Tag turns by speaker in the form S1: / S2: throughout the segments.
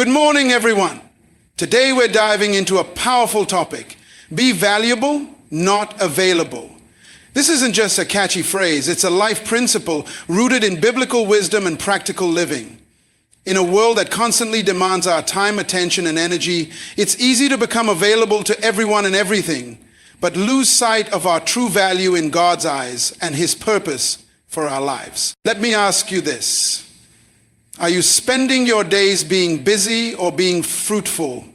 S1: Good morning, everyone. Today we're diving into a powerful topic. Be valuable, not available. This isn't just a catchy phrase, it's a life principle rooted in biblical wisdom and practical living. In a world that constantly demands our time, attention, and energy, it's easy to become available to everyone and everything, but lose sight of our true value in God's eyes and His purpose for our lives. Let me ask you this. Are you spending your days being busy or being fruitful?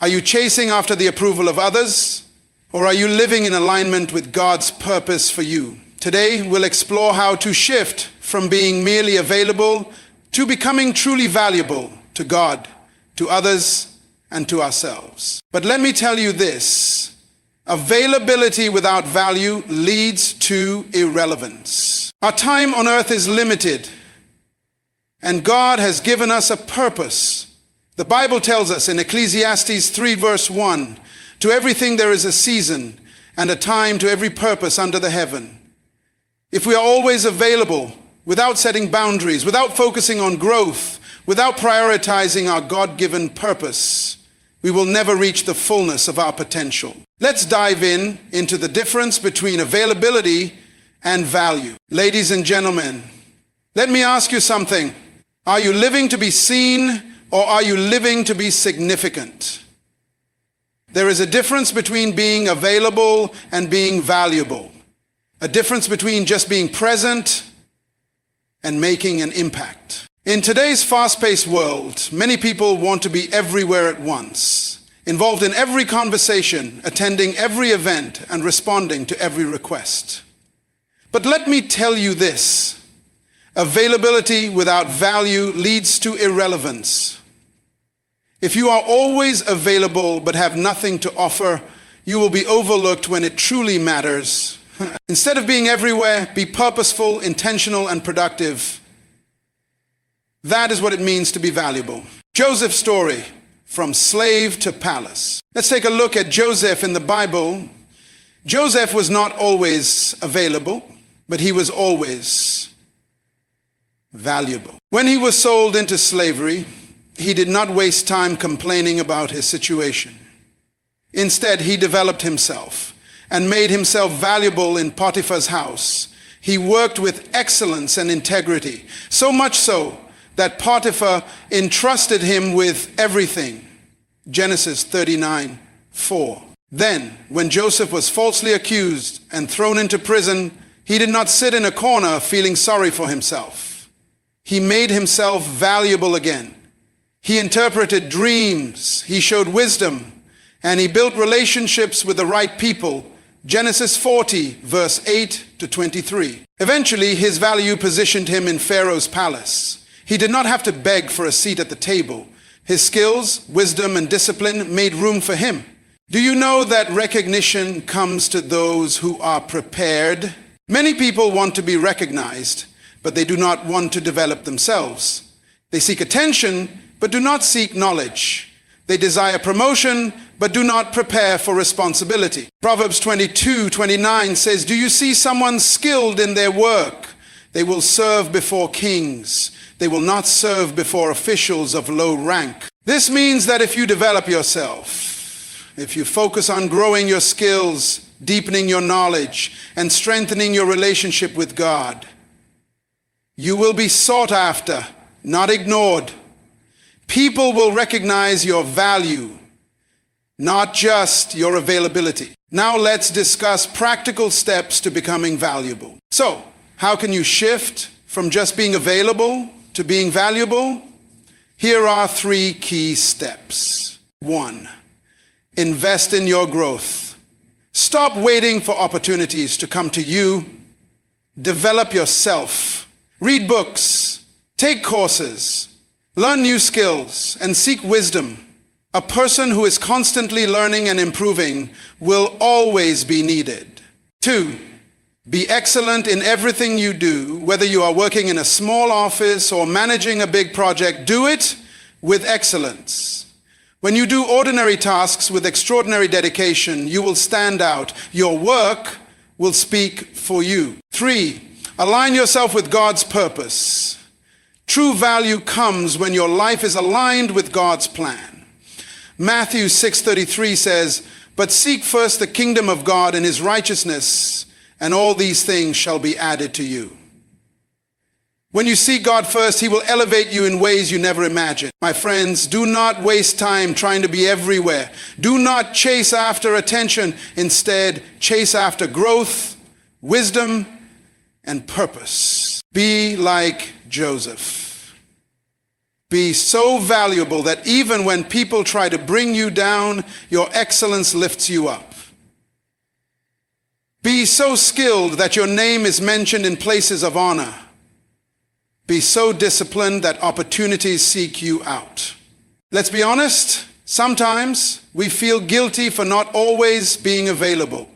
S1: Are you chasing after the approval of others? Or are you living in alignment with God's purpose for you? Today, we'll explore how to shift from being merely available to becoming truly valuable to God, to others, and to ourselves. But let me tell you this. Availability without value leads to irrelevance. Our time on earth is limited, and God has given us a purpose. The Bible tells us in Ecclesiastes 3 verse 1, to everything there is a season and a time to every purpose under the heaven. If we are always available, without setting boundaries, without focusing on growth, without prioritizing our God-given purpose, we will never reach the fullness of our potential. Let's dive into the difference between availability and value. Ladies and gentlemen, let me ask you something. Are you living to be seen or are you living to be significant? There is a difference between being available and being valuable. A difference between just being present and making an impact. In today's fast-paced world, many people want to be everywhere at once, involved in every conversation, attending every event, and responding to every request. But let me tell you this. Availability without value leads to irrelevance. If you are always available but have nothing to offer, you will be overlooked when it truly matters. Instead of being everywhere, be purposeful, intentional, and productive. That is what it means to be valuable. Joseph's story, from slave to palace. Let's take a look at Joseph in the Bible. Joseph was not always available, but he was always valuable. When he was sold into slavery, he did not waste time complaining about his situation. Instead, he developed himself and made himself valuable in Potiphar's house. He worked with excellence and integrity, so much so that Potiphar entrusted him with everything. Genesis 39:4. Then, when Joseph was falsely accused and thrown into prison, he did not sit in a corner feeling sorry for himself. He made himself valuable again. He interpreted dreams, he showed wisdom, and he built relationships with the right people. Genesis 40, verse 8 to 23. Eventually, his value positioned him in Pharaoh's palace. He did not have to beg for a seat at the table. His skills, wisdom, and discipline made room for him. Do you know that recognition comes to those who are prepared? Many people want to be recognized, but they do not want to develop themselves. They seek attention, but do not seek knowledge. They desire promotion, but do not prepare for responsibility. Proverbs 22:29 says, do you see someone skilled in their work? They will serve before kings. They will not serve before officials of low rank. This means that if you develop yourself, if you focus on growing your skills, deepening your knowledge, and strengthening your relationship with God, you will be sought after, not ignored. People will recognize your value, not just your availability. Now let's discuss practical steps to becoming valuable. So, how can you shift from just being available to being valuable? Here are 3 key steps. 1, invest in your growth. Stop waiting for opportunities to come to you. Develop yourself. Read books, take courses, learn new skills, and seek wisdom. A person who is constantly learning and improving will always be needed. 2, be excellent in everything you do. Whether you are working in a small office or managing a big project, do it with excellence. When you do ordinary tasks with extraordinary dedication, you will stand out. Your work will speak for you. 3, align yourself with God's purpose. True value comes when your life is aligned with God's plan. Matthew 6:33 says, "But seek first the kingdom of God and his righteousness, and all these things shall be added to you." When you seek God first, he will elevate you in ways you never imagined. My friends, do not waste time trying to be everywhere. Do not chase after attention. Instead, chase after growth, wisdom, and purpose. Be like Joseph. Be so valuable that even when people try to bring you down, your excellence lifts you up. Be so skilled that your name is mentioned in places of honor. Be so disciplined that opportunities seek you out. Let's be honest, sometimes we feel guilty for not always being available.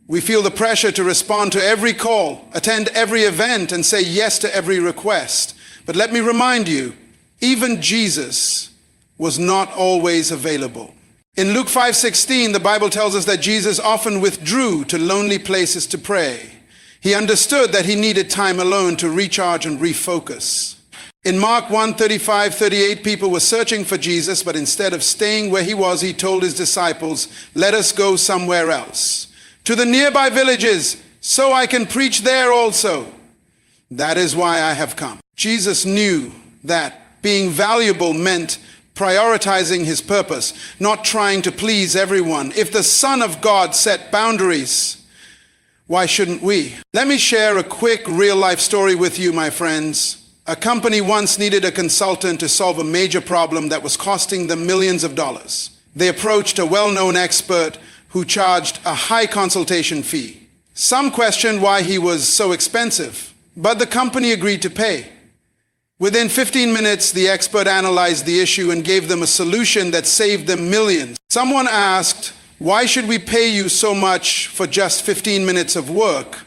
S1: We feel the pressure to respond to every call, attend every event, and say yes to every request. But let me remind you, even Jesus was not always available. In Luke 5:16, the Bible tells us that Jesus often withdrew to lonely places to pray. He understood that he needed time alone to recharge and refocus. In Mark 1:35-38, people were searching for Jesus, but instead of staying where he was, he told his disciples, "Let us go somewhere else, to the nearby villages, so I can preach there also. That is why I have come." Jesus knew that being valuable meant prioritizing his purpose, not trying to please everyone. If the Son of God set boundaries, why shouldn't we? Let me share a quick real-life story with you, my friends. A company once needed a consultant to solve a major problem that was costing them millions of dollars. They approached a well-known expert who charged a high consultation fee. Some questioned why he was so expensive, but the company agreed to pay. Within 15 minutes, the expert analyzed the issue and gave them a solution that saved them millions. Someone asked, "Why should we pay you so much for just 15 minutes of work?"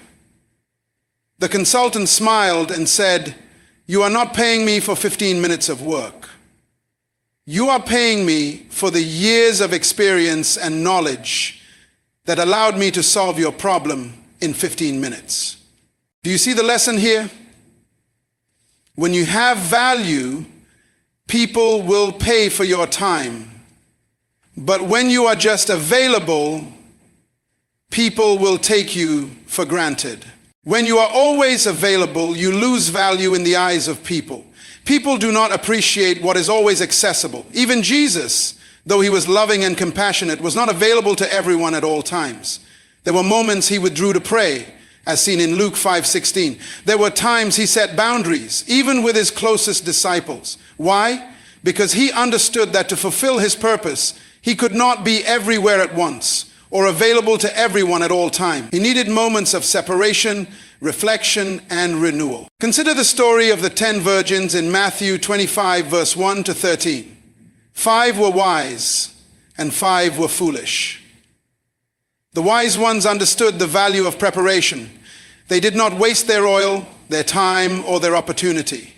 S1: The consultant smiled and said, "You are not paying me for 15 minutes of work. You are paying me for the years of experience and knowledge that allowed me to solve your problem in 15 minutes." Do you see the lesson here? When you have value, people will pay for your time. But when you are just available, people will take you for granted. When you are always available, you lose value in the eyes of people. People do not appreciate what is always accessible. Even Jesus, though he was loving and compassionate, was not available to everyone at all times. There were moments he withdrew to pray, as seen in Luke 5:16. There were times he set boundaries, even with his closest disciples. Why? Because he understood that to fulfill his purpose, he could not be everywhere at once or available to everyone at all times. He needed moments of separation, reflection, and renewal. Consider the story of the 10 virgins in Matthew 25, verse 1-13. 5 were wise, and 5 were foolish. The wise ones understood the value of preparation. They did not waste their oil, their time, or their opportunity.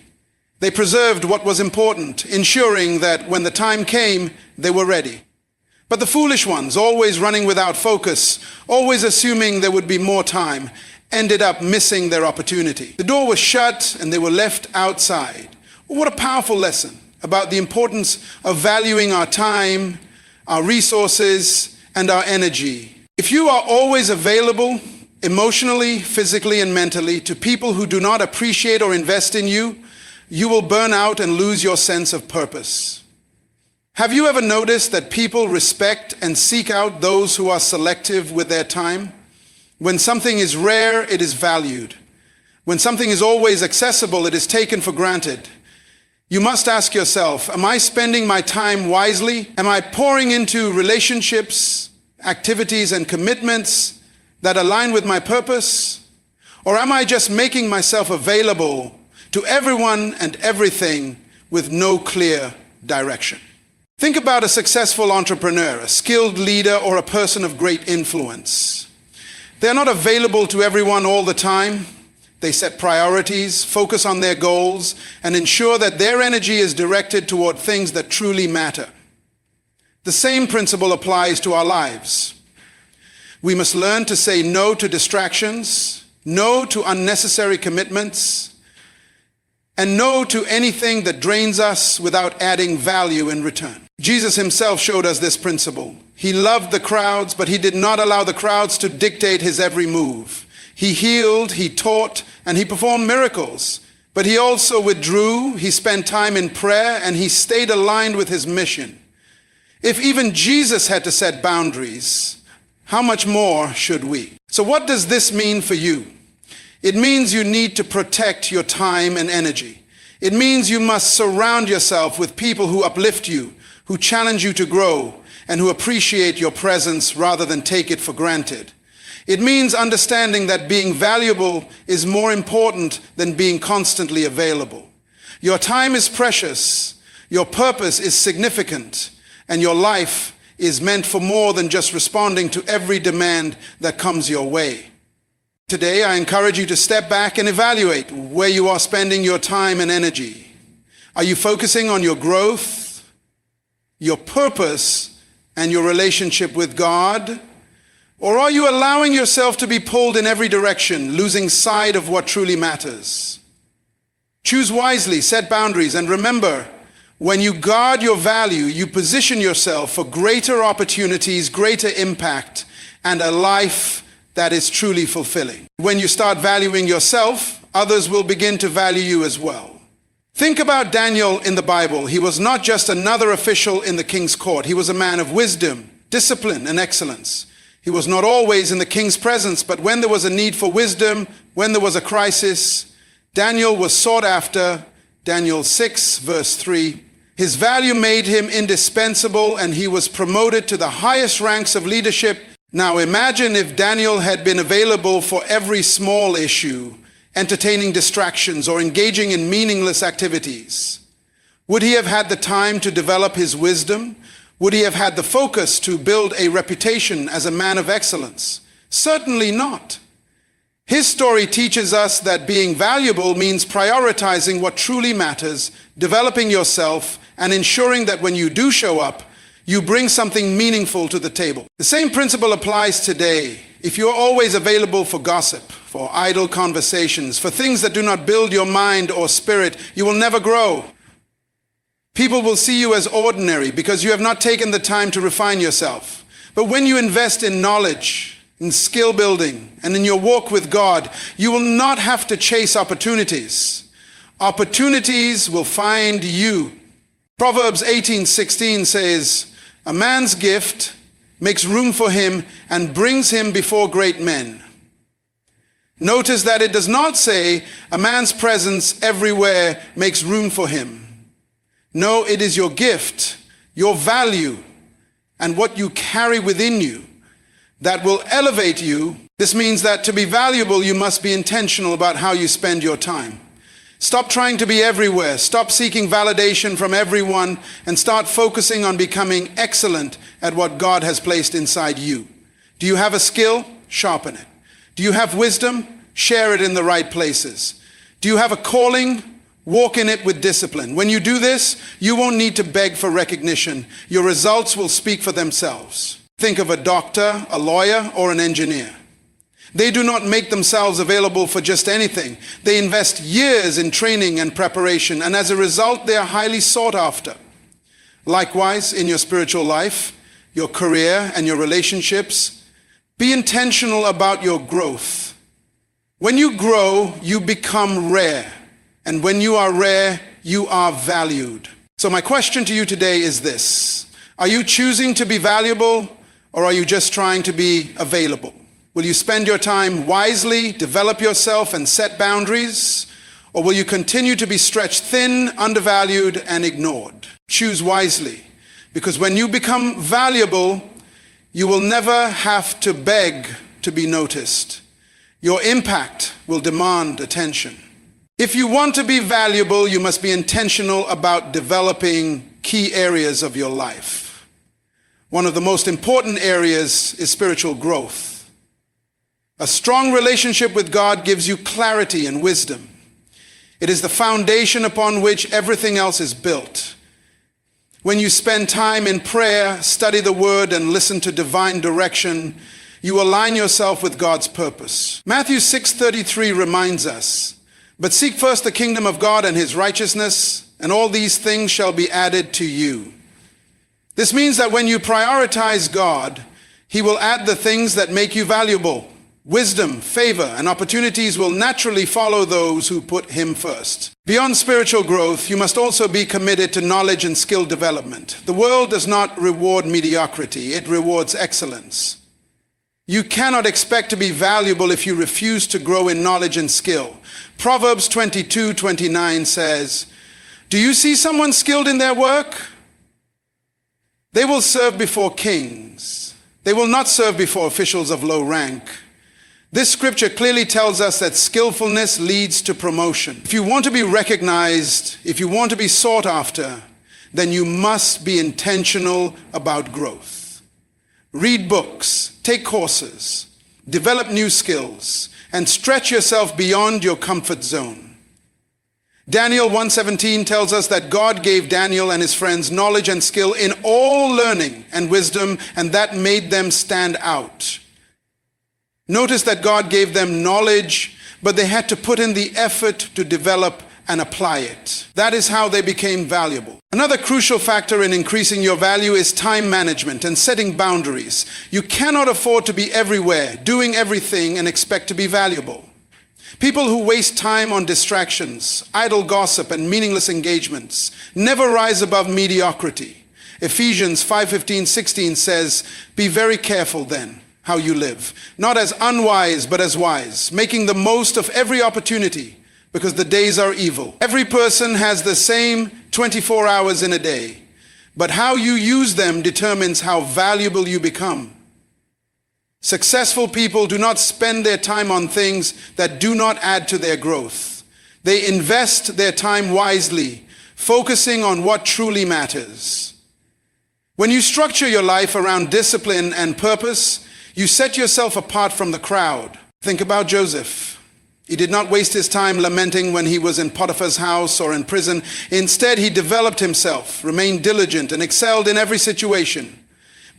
S1: They preserved what was important, ensuring that when the time came, they were ready. But the foolish ones, always running without focus, always assuming there would be more time, ended up missing their opportunity. The door was shut and they were left outside. What a powerful lesson about the importance of valuing our time, our resources, and our energy. If you are always available, emotionally, physically, and mentally, to people who do not appreciate or invest in you, you will burn out and lose your sense of purpose. Have you ever noticed that people respect and seek out those who are selective with their time? When something is rare, it is valued. When something is always accessible, it is taken for granted. You must ask yourself, am I spending my time wisely? Am I pouring into relationships, activities, and commitments that align with my purpose? Or am I just making myself available to everyone and everything with no clear direction? Think about a successful entrepreneur, a skilled leader, or a person of great influence. They're not available to everyone all the time. They set priorities, focus on their goals, and ensure that their energy is directed toward things that truly matter. The same principle applies to our lives. We must learn to say no to distractions, no to unnecessary commitments, and no to anything that drains us without adding value in return. Jesus himself showed us this principle. He loved the crowds, but he did not allow the crowds to dictate his every move. He healed, he taught, and he performed miracles. But he also withdrew, he spent time in prayer, and he stayed aligned with his mission. If even Jesus had to set boundaries, how much more should we? So what does this mean for you? It means you need to protect your time and energy. It means you must surround yourself with people who uplift you, who challenge you to grow, and who appreciate your presence rather than take it for granted. It means understanding that being valuable is more important than being constantly available. Your time is precious, your purpose is significant, and your life is meant for more than just responding to every demand that comes your way. Today, I encourage you to step back and evaluate where you are spending your time and energy. Are you focusing on your growth, your purpose, and your relationship with God? Or are you allowing yourself to be pulled in every direction, losing sight of what truly matters? Choose wisely, set boundaries, and remember, when you guard your value, you position yourself for greater opportunities, greater impact, and a life that is truly fulfilling. When you start valuing yourself, others will begin to value you as well. Think about Daniel in the Bible. He was not just another official in the king's court. He was a man of wisdom, discipline, and excellence. He was not always in the king's presence, but when there was a need for wisdom, when there was a crisis, Daniel was sought after. Daniel 6, verse 3. His value made him indispensable, and he was promoted to the highest ranks of leadership. Now imagine if Daniel had been available for every small issue, entertaining distractions or engaging in meaningless activities. Would he have had the time to develop his wisdom? Would he have had the focus to build a reputation as a man of excellence? Certainly not. His story teaches us that being valuable means prioritizing what truly matters, developing yourself, and ensuring that when you do show up, you bring something meaningful to the table. The same principle applies today. If you're always available for gossip, for idle conversations, for things that do not build your mind or spirit, you will never grow. People will see you as ordinary because you have not taken the time to refine yourself. But when you invest in knowledge, in skill building, and in your walk with God, you will not have to chase opportunities. Opportunities will find you. Proverbs 18:16 says, "A man's gift makes room for him and brings him before great men." Notice that it does not say a man's presence everywhere makes room for him. No, it is your gift, your value, and what you carry within you that will elevate you. This means that to be valuable, you must be intentional about how you spend your time. Stop trying to be everywhere. Stop seeking validation from everyone and start focusing on becoming excellent at what God has placed inside you. Do you have a skill? Sharpen it. Do you have wisdom? Share it in the right places. Do you have a calling? Walk in it with discipline. When you do this, you won't need to beg for recognition. Your results will speak for themselves. Think of a doctor, a lawyer, or an engineer. They do not make themselves available for just anything. They invest years in training and preparation, and as a result, they are highly sought after. Likewise, in your spiritual life, your career, and your relationships, be intentional about your growth. When you grow, you become rare. And when you are rare, you are valued. So my question to you today is this. Are you choosing to be valuable, or are you just trying to be available? Will you spend your time wisely, develop yourself, and set boundaries? Or will you continue to be stretched thin, undervalued, and ignored? Choose wisely, because when you become valuable, you will never have to beg to be noticed. Your impact will demand attention. If you want to be valuable, you must be intentional about developing key areas of your life. One of the most important areas is spiritual growth. A strong relationship with God gives you clarity and wisdom. It is the foundation upon which everything else is built. When you spend time in prayer, study the Word, and listen to divine direction, you align yourself with God's purpose. Matthew 6:33 reminds us, But seek first the kingdom of God and his righteousness, and all these things shall be added to you. This means that when you prioritize God, he will add the things that make you valuable. Wisdom, favor, and opportunities will naturally follow those who put him first. Beyond spiritual growth, you must also be committed to knowledge and skill development. The world does not reward mediocrity, it rewards excellence. You cannot expect to be valuable if you refuse to grow in knowledge and skill. Proverbs 22:29 says, "Do you see someone skilled in their work? They will serve before kings. They will not serve before officials of low rank." This scripture clearly tells us that skillfulness leads to promotion. If you want to be recognized, if you want to be sought after, then you must be intentional about growth. Read books, take courses, develop new skills, and stretch yourself beyond your comfort zone. Daniel 1:17 tells us that God gave Daniel and his friends knowledge and skill in all learning and wisdom, and that made them stand out. Notice that God gave them knowledge, but they had to put in the effort to develop and apply it. That is how they became valuable. Another crucial factor in increasing your value is time management and setting boundaries. You cannot afford to be everywhere, doing everything, and expect to be valuable. People who waste time on distractions, idle gossip, and meaningless engagements never rise above mediocrity. Ephesians 5:15-16 says, "Be very careful then how you live, not as unwise but as wise, making the most of every opportunity, because the days are evil." Every person has the same 24 hours in a day, but how you use them determines how valuable you become. Successful people do not spend their time on things that do not add to their growth. They invest their time wisely, focusing on what truly matters. When you structure your life around discipline and purpose, you set yourself apart from the crowd. Think about Joseph. He did not waste his time lamenting when he was in Potiphar's house or in prison. Instead, he developed himself, remained diligent, and excelled in every situation.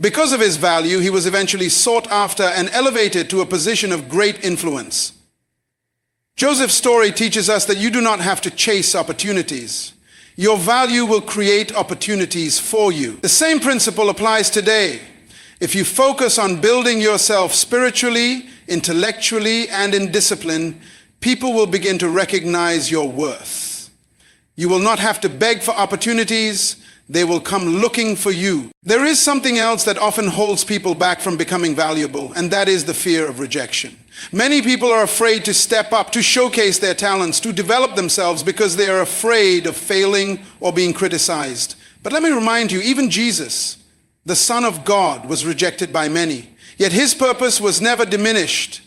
S1: Because of his value, he was eventually sought after and elevated to a position of great influence. Joseph's story teaches us that you do not have to chase opportunities. Your value will create opportunities for you. The same principle applies today. If you focus on building yourself spiritually, intellectually, and in discipline, people will begin to recognize your worth. You will not have to beg for opportunities. They will come looking for you. There is something else that often holds people back from becoming valuable, and that is the fear of rejection. Many people are afraid to step up, to showcase their talents, to develop themselves because they are afraid of failing or being criticized. But let me remind you, even Jesus, the Son of God, was rejected by many, yet his purpose was never diminished.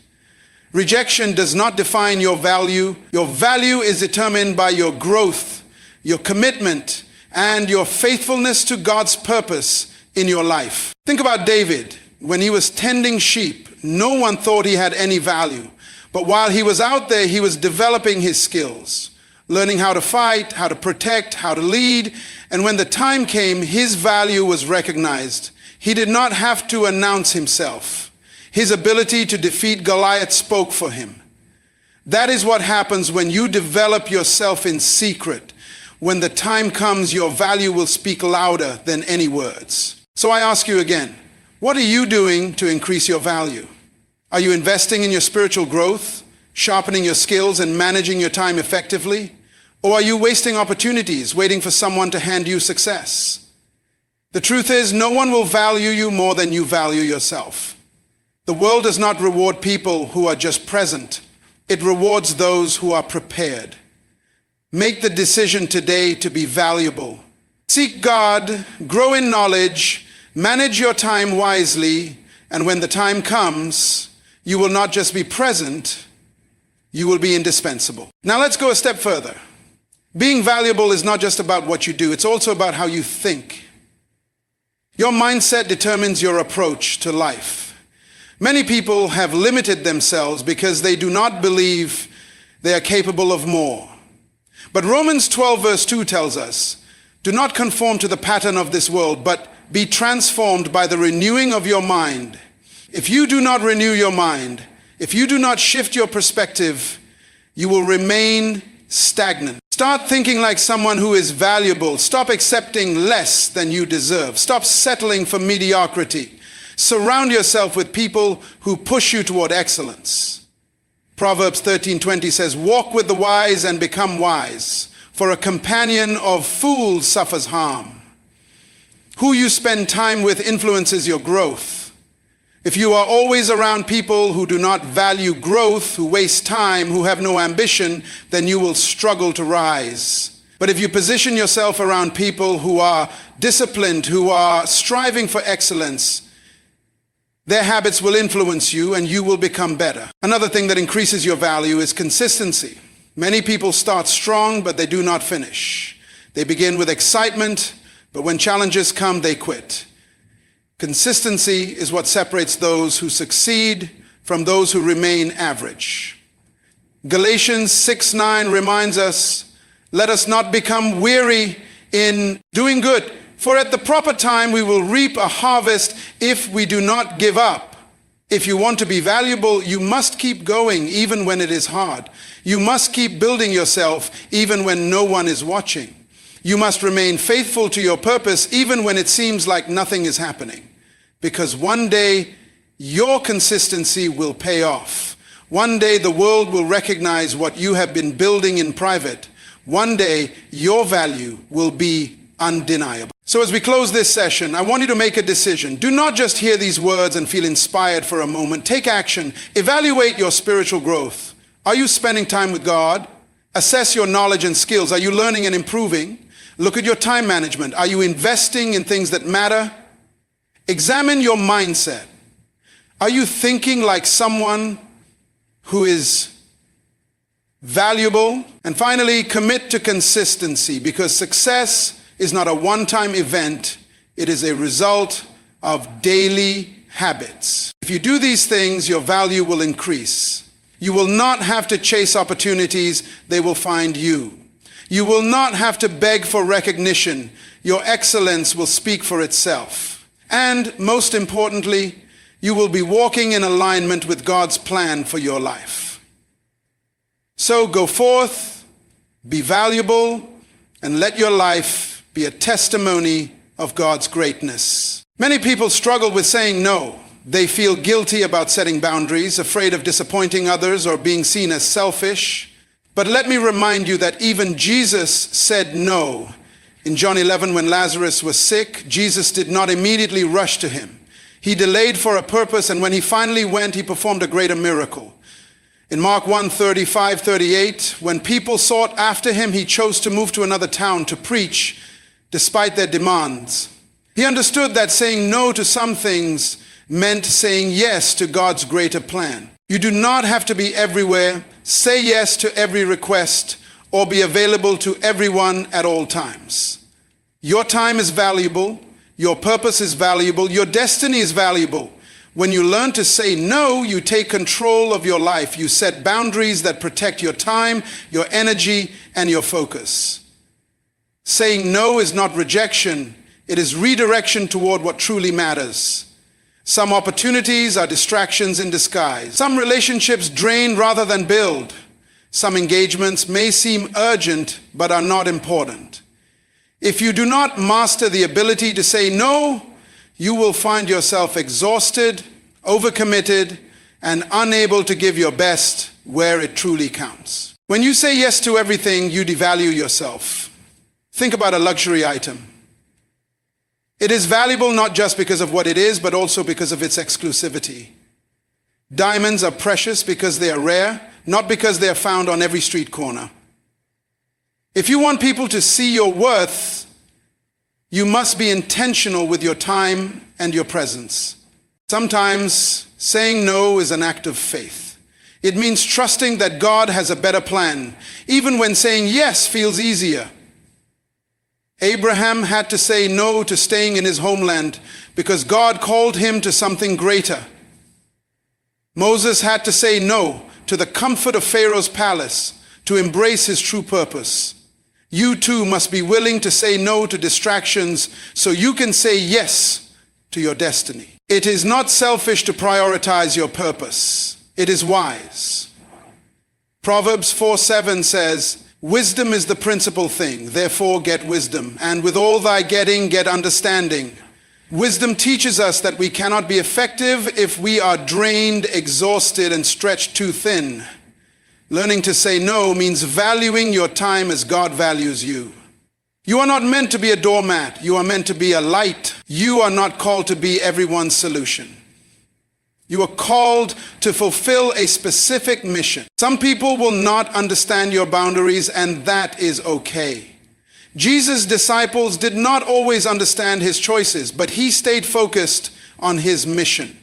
S1: Rejection does not define your value. Your value is determined by your growth, your commitment, and your faithfulness to God's purpose in your life. Think about David. When he was tending sheep, no one thought he had any value. But while he was out there, he was developing his skills, learning how to fight, how to protect, how to lead. And when the time came, his value was recognized. He did not have to announce himself. His ability to defeat Goliath spoke for him. That is what happens when you develop yourself in secret. When the time comes, your value will speak louder than any words. So I ask you again, what are you doing to increase your value? Are you investing in your spiritual growth, sharpening your skills, and managing your time effectively? Or are you wasting opportunities, waiting for someone to hand you success? The truth is, no one will value you more than you value yourself. The world does not reward people who are just present. It rewards those who are prepared. Make the decision today to be valuable. Seek God, grow in knowledge, manage your time wisely, and when the time comes, you will not just be present, you will be indispensable. Now let's go a step further. Being valuable is not just about what you do, it's also about how you think. Your mindset determines your approach to life. Many people have limited themselves because they do not believe they are capable of more. But Romans 12 verse 2 tells us, "Do not conform to the pattern of this world, but be transformed by the renewing of your mind." If you do not renew your mind, if you do not shift your perspective, you will remain stagnant. Start thinking like someone who is valuable. Stop accepting less than you deserve. Stop settling for mediocrity. Surround yourself with people who push you toward excellence. Proverbs 13:20 says, "Walk with the wise and become wise, for a companion of fools suffers harm." Who you spend time with influences your growth. If you are always around people who do not value growth, who waste time, who have no ambition, then you will struggle to rise. But if you position yourself around people who are disciplined, who are striving for excellence, their habits will influence you and you will become better. Another thing that increases your value is consistency. Many people start strong, but they do not finish. They begin with excitement, but when challenges come, they quit. Consistency is what separates those who succeed from those who remain average. Galatians 6:9 reminds us, "Let us not become weary in doing good, for at the proper time we will reap a harvest if we do not give up." If you want to be valuable, you must keep going even when it is hard. You must keep building yourself even when no one is watching. You must remain faithful to your purpose even when it seems like nothing is happening. Because one day your consistency will pay off. One day the world will recognize what you have been building in private. One day your value will be undeniable. So as we close this session, I want you to make a decision. Do not just hear these words and feel inspired for a moment. Take action. Evaluate your spiritual growth. Are you spending time with God? Assess your knowledge and skills. Are you learning and improving? Look at your time management. Are you investing in things that matter? Examine your mindset. Are you thinking like someone who is valuable? And finally, commit to consistency, because success is not a one-time event. It is a result of daily habits. If you do these things, your value will increase. You will not have to chase opportunities. They will find you. You will not have to beg for recognition. Your excellence will speak for itself. And most importantly, you will be walking in alignment with God's plan for your life. So go forth, be valuable, and let your life be a testimony of God's greatness. Many people struggle with saying no. They feel guilty about setting boundaries, afraid of disappointing others or being seen as selfish. But let me remind you that even Jesus said no. In John 11, when Lazarus was sick, Jesus did not immediately rush to him. He delayed for a purpose, and when he finally went, he performed a greater miracle. In Mark 1:35-38, when people sought after him, he chose to move to another town to preach despite their demands. He understood that saying no to some things meant saying yes to God's greater plan. You do not have to be everywhere, say yes to every request, or be available to everyone at all times. Your time is valuable, your purpose is valuable, your destiny is valuable. When you learn to say no, you take control of your life. You set boundaries that protect your time, your energy, and your focus. Saying no is not rejection, it is redirection toward what truly matters. Some opportunities are distractions in disguise. Some relationships drain rather than build. Some engagements may seem urgent but are not important. If you do not master the ability to say no, you will find yourself exhausted, overcommitted, and unable to give your best where it truly counts. When you say yes to everything, you devalue yourself. Think about a luxury item. It is valuable not just because of what it is, but also because of its exclusivity. Diamonds are precious because they are rare, not because they are found on every street corner. If you want people to see your worth, you must be intentional with your time and your presence. Sometimes saying no is an act of faith. It means trusting that God has a better plan, even when saying yes feels easier. Abraham had to say no to staying in his homeland because God called him to something greater. Moses had to say no to the comfort of Pharaoh's palace to embrace his true purpose. You too must be willing to say no to distractions so you can say yes to your destiny. It is not selfish to prioritize your purpose. It is wise. Proverbs 4:7 says, Wisdom is the principal thing, therefore get wisdom, and with all thy getting, get understanding. Wisdom teaches us that we cannot be effective if we are drained, exhausted, and stretched too thin. Learning to say no means valuing your time as God values you. You are not meant to be a doormat. You are meant to be a light. You are not called to be everyone's solution. You are called to fulfill a specific mission. Some people will not understand your boundaries, and that is okay. Jesus' disciples did not always understand his choices, but he stayed focused on his mission.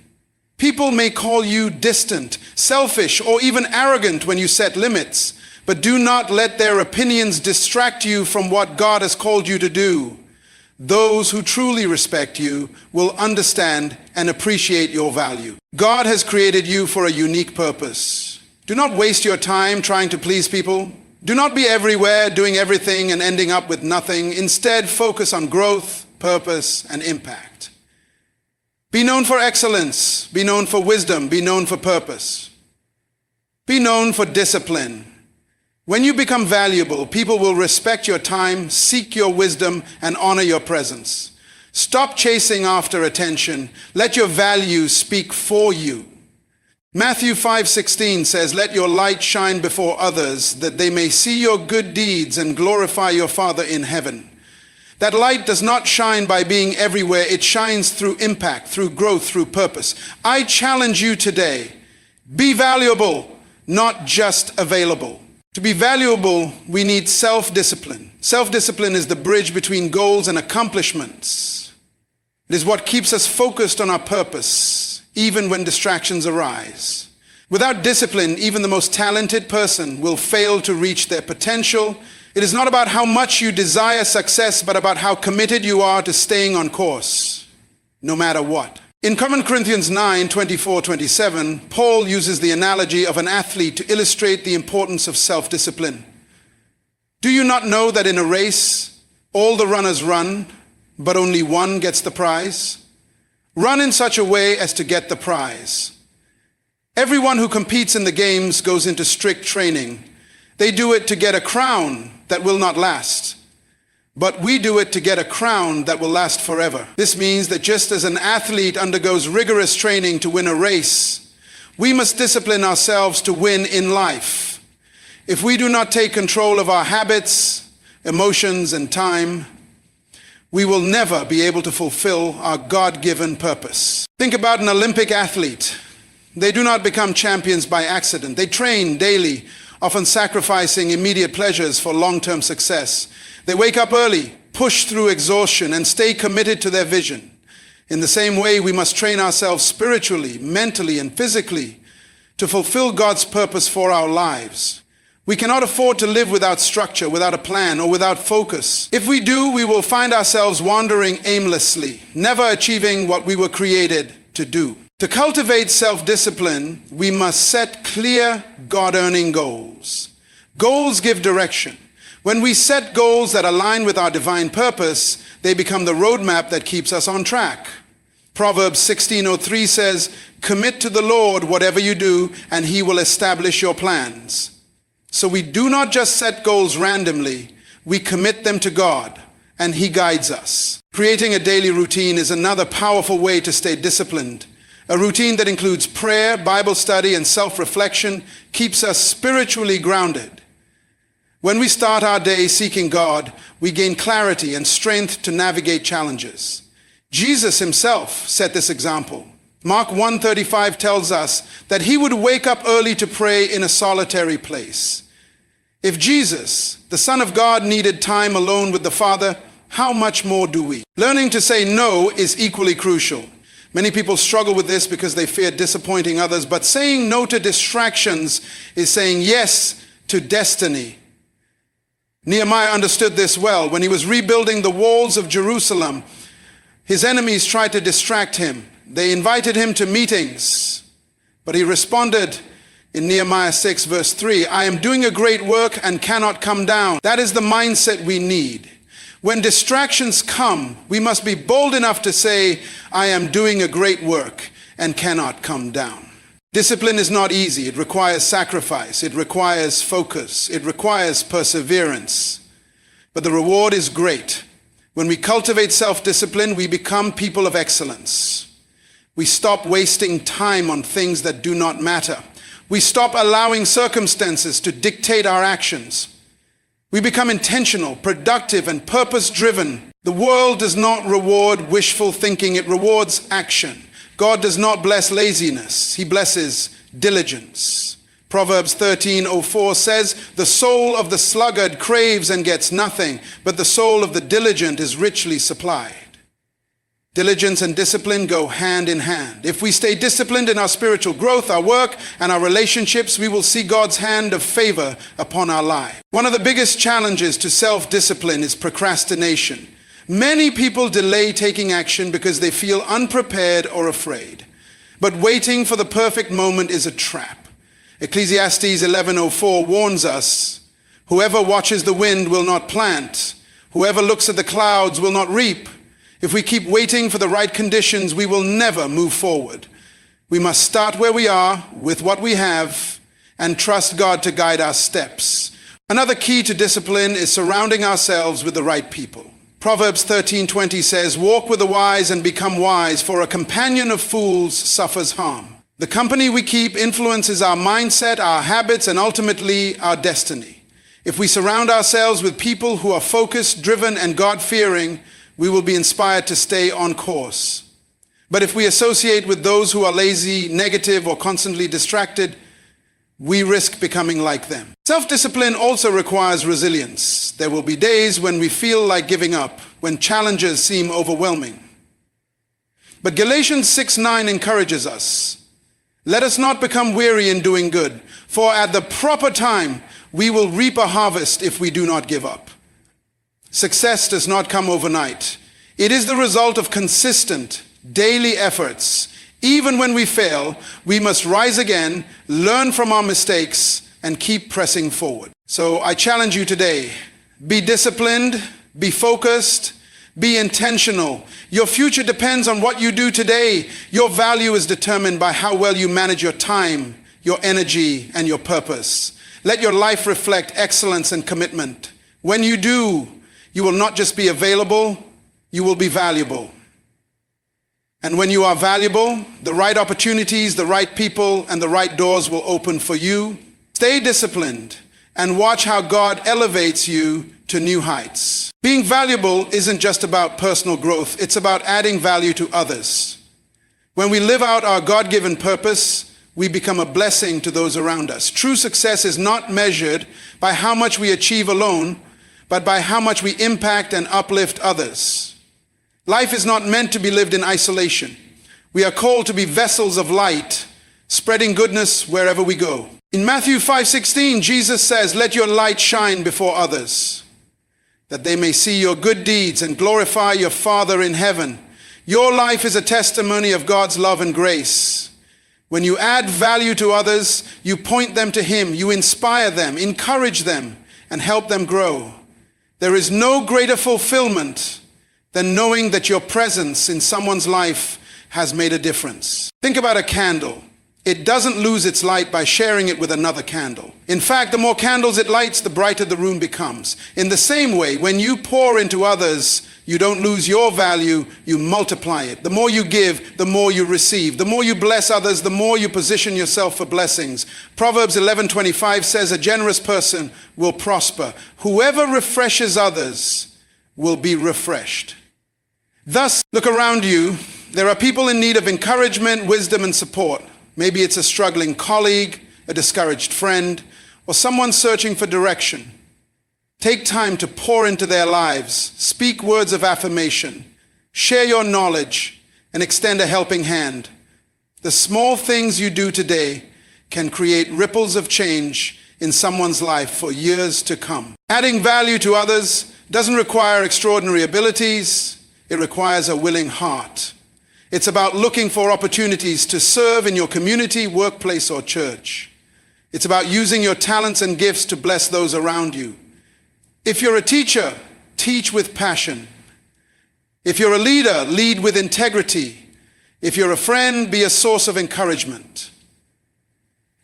S1: People may call you distant, selfish, or even arrogant when you set limits, but do not let their opinions distract you from what God has called you to do. Those who truly respect you will understand and appreciate your value. God has created you for a unique purpose. Do not waste your time trying to please people. Do not be everywhere, doing everything and ending up with nothing. Instead, focus on growth, purpose, and impact. Be known for excellence. Be known for wisdom. Be known for purpose. Be known for discipline. When you become valuable, people will respect your time, seek your wisdom, and honor your presence. Stop chasing after attention. Let your values speak for you. Matthew 5:16 says, "Let your light shine before others, that they may see your good deeds and glorify your Father in heaven." That light does not shine by being everywhere. It shines through impact, through growth, through purpose. I challenge you today, be valuable, not just available. To be valuable, we need self-discipline. Self-discipline is the bridge between goals and accomplishments. It is what keeps us focused on our purpose, even when distractions arise. Without discipline, even the most talented person will fail to reach their potential. It is not about how much you desire success, but about how committed you are to staying on course, no matter what. In 1 Corinthians 9:24-27, Paul uses the analogy of an athlete to illustrate the importance of self-discipline. Do you not know that in a race, all the runners run, but only one gets the prize? Run in such a way as to get the prize. Everyone who competes in the games goes into strict training. They do it to get a crown that will not last. But we do it to get a crown that will last forever. This means that just as an athlete undergoes rigorous training to win a race, we must discipline ourselves to win in life. If we do not take control of our habits, emotions, and time, we will never be able to fulfill our God-given purpose. Think about an Olympic athlete. They do not become champions by accident. They train daily, often sacrificing immediate pleasures for long-term success. They wake up early, push through exhaustion, and stay committed to their vision. In the same way, we must train ourselves spiritually, mentally, and physically to fulfill God's purpose for our lives. We cannot afford to live without structure, without a plan, or without focus. If we do, we will find ourselves wandering aimlessly, never achieving what we were created to do. To cultivate self-discipline, we must set clear, God-earning goals. Goals give direction. When we set goals that align with our divine purpose, they become the roadmap that keeps us on track. Proverbs 16:03 says, "Commit to the Lord whatever you do, and he will establish your plans." So we do not just set goals randomly, we commit them to God, and he guides us. Creating a daily routine is another powerful way to stay disciplined. A routine that includes prayer, Bible study, and self-reflection keeps us spiritually grounded. When we start our day seeking God, we gain clarity and strength to navigate challenges. Jesus himself set this example. Mark 1:35 tells us that he would wake up early to pray in a solitary place. If Jesus, the Son of God, needed time alone with the Father, how much more do we? Learning to say no is equally crucial. Many people struggle with this because they fear disappointing others, but saying no to distractions is saying yes to destiny. Nehemiah understood this well. When he was rebuilding the walls of Jerusalem, his enemies tried to distract him. They invited him to meetings, but he responded in Nehemiah 6:3, "I am doing a great work and cannot come down." That is the mindset we need. When distractions come, we must be bold enough to say, "I am doing a great work and cannot come down." Discipline is not easy. It requires sacrifice. It requires focus. It requires perseverance. But the reward is great. When we cultivate self-discipline, we become people of excellence. We stop wasting time on things that do not matter. We stop allowing circumstances to dictate our actions. We become intentional, productive, and purpose-driven. The world does not reward wishful thinking. It rewards action. God does not bless laziness. He blesses diligence. Proverbs 13:04 says, "The soul of the sluggard craves and gets nothing, but the soul of the diligent is richly supplied." Diligence and discipline go hand in hand. If we stay disciplined in our spiritual growth, our work, and our relationships, we will see God's hand of favor upon our life. One of the biggest challenges to self-discipline is procrastination. Many people delay taking action because they feel unprepared or afraid. But waiting for the perfect moment is a trap. Ecclesiastes 11:04 warns us, "Whoever watches the wind will not plant. Whoever looks at the clouds will not reap." If we keep waiting for the right conditions, we will never move forward. We must start where we are with what we have and trust God to guide our steps. Another key to discipline is surrounding ourselves with the right people. Proverbs 13:20 says, "Walk with the wise and become wise, for a companion of fools suffers harm." The company we keep influences our mindset, our habits, and ultimately our destiny. If we surround ourselves with people who are focused, driven, and God-fearing, we will be inspired to stay on course. But if we associate with those who are lazy, negative, or constantly distracted, we risk becoming like them. Self-discipline also requires resilience. There will be days when we feel like giving up, when challenges seem overwhelming. But Galatians 6:9 encourages us, "Let us not become weary in doing good, for at the proper time we will reap a harvest if we do not give up." Success does not come overnight. It is the result of consistent, daily efforts. Even when we fail, we must rise again, learn from our mistakes, and keep pressing forward. So I challenge you today, be disciplined, be focused, be intentional. Your future depends on what you do today. Your value is determined by how well you manage your time, your energy, and your purpose. Let your life reflect excellence and commitment. When you do, you will not just be available, you will be valuable. And when you are valuable, the right opportunities, the right people, and the right doors will open for you. Stay disciplined and watch how God elevates you to new heights. Being valuable isn't just about personal growth, it's about adding value to others. When we live out our God-given purpose, we become a blessing to those around us. True success is not measured by how much we achieve alone, but by how much we impact and uplift others. Life is not meant to be lived in isolation. We are called to be vessels of light, spreading goodness wherever we go. In Matthew 5:16, Jesus says, "Let your light shine before others, that they may see your good deeds and glorify your Father in heaven." Your life is a testimony of God's love and grace. When you add value to others, you point them to Him, you inspire them, encourage them, and help them grow. There is no greater fulfillment than knowing that your presence in someone's life has made a difference. Think about a candle. It doesn't lose its light by sharing it with another candle. In fact, the more candles it lights, the brighter the room becomes. In the same way, when you pour into others, you don't lose your value, you multiply it. The more you give, the more you receive. The more you bless others, the more you position yourself for blessings. Proverbs 11:25 says, "A generous person will prosper. Whoever refreshes others will be refreshed." Thus, look around you. There are people in need of encouragement, wisdom, and support. Maybe it's a struggling colleague, a discouraged friend, or someone searching for direction. Take time to pour into their lives, speak words of affirmation, share your knowledge, and extend a helping hand. The small things you do today can create ripples of change in someone's life for years to come. Adding value to others doesn't require extraordinary abilities, it requires a willing heart. It's about looking for opportunities to serve in your community, workplace, or church. It's about using your talents and gifts to bless those around you. If you're a teacher, teach with passion. If you're a leader, lead with integrity. If you're a friend, be a source of encouragement.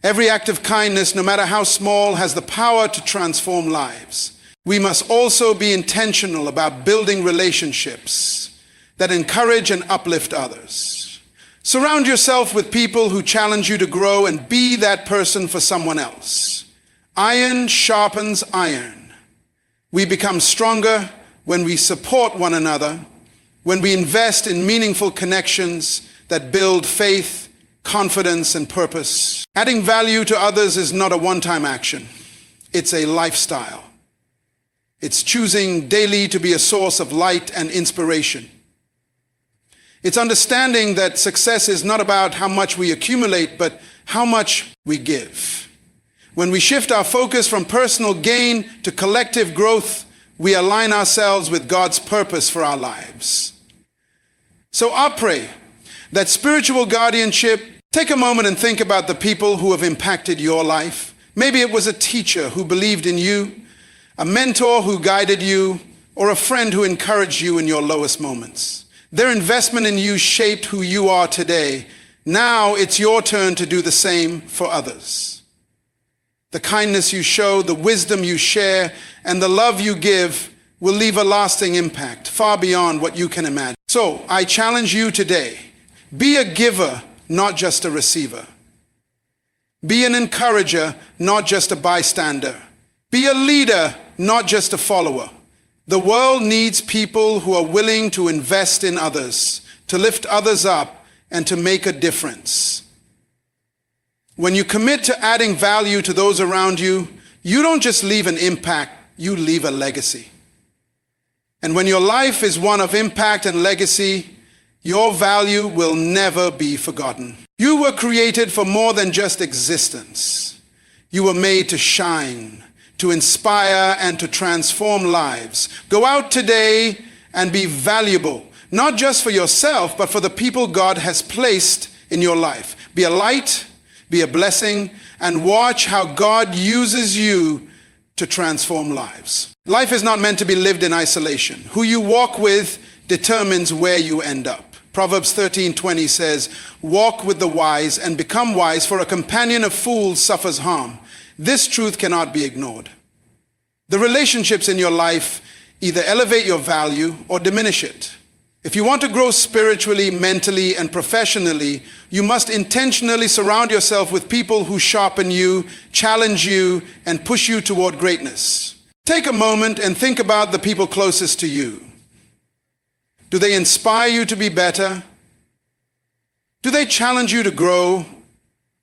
S1: Every act of kindness, no matter how small, has the power to transform lives. We must also be intentional about building relationships that encourage and uplift others. Surround yourself with people who challenge you to grow and be that person for someone else. Iron sharpens iron. We become stronger when we support one another, when we invest in meaningful connections that build faith, confidence, and purpose. Adding value to others is not a one-time action. It's a lifestyle. It's choosing daily to be a source of light and inspiration. It's understanding that success is not about how much we accumulate, but how much we give. When we shift our focus from personal gain to collective growth, we align ourselves with God's purpose for our lives. So I pray that spiritual guardianship, take a moment and think about the people who have impacted your life. Maybe it was a teacher who believed in you, a mentor who guided you, or a friend who encouraged you in your lowest moments. Their investment in you shaped who you are today. Now it's your turn to do the same for others. The kindness you show, the wisdom you share, and the love you give will leave a lasting impact far beyond what you can imagine. So I challenge you today, be a giver, not just a receiver. Be an encourager, not just a bystander. Be a leader, not just a follower. The world needs people who are willing to invest in others, to lift others up, and to make a difference. When you commit to adding value to those around you, you don't just leave an impact, you leave a legacy. And when your life is one of impact and legacy, your value will never be forgotten. You were created for more than just existence. You were made to shine, to inspire, and to transform lives. Go out today and be valuable, not just for yourself, but for the people God has placed in your life. Be a light, be a blessing, and watch how God uses you to transform lives. Life is not meant to be lived in isolation. Who you walk with determines where you end up. Proverbs 13:20 says, "Walk with the wise and become wise, for a companion of fools suffers harm." This truth cannot be ignored. The relationships in your life either elevate your value or diminish it. If you want to grow spiritually, mentally, and professionally, you must intentionally surround yourself with people who sharpen you, challenge you, and push you toward greatness. Take a moment and think about the people closest to you. Do they inspire you to be better? Do they challenge you to grow?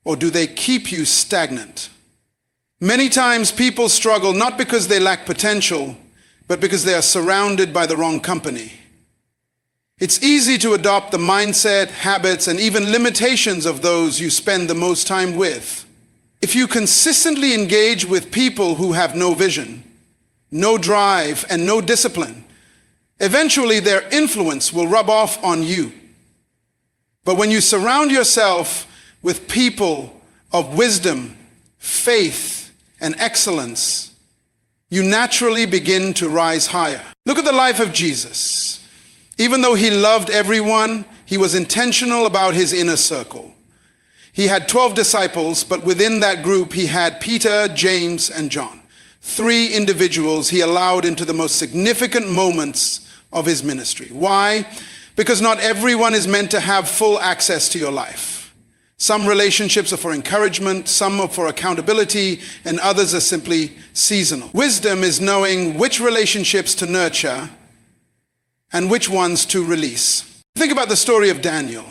S1: Or do they keep you stagnant? Many times people struggle not because they lack potential, but because they are surrounded by the wrong company. It's easy to adopt the mindset, habits, and even limitations of those you spend the most time with. If you consistently engage with people who have no vision, no drive, and no discipline, eventually their influence will rub off on you. But when you surround yourself with people of wisdom, faith, and excellence, you naturally begin to rise higher. Look at the life of Jesus. Even though he loved everyone, he was intentional about his inner circle. He had 12 disciples, but within that group he had Peter, James, and John. 3 individuals he allowed into the most significant moments of his ministry. Why? Because not everyone is meant to have full access to your life. Some relationships are for encouragement, some are for accountability, and others are simply seasonal. Wisdom is knowing which relationships to nurture and which ones to release. Think about the story of Daniel.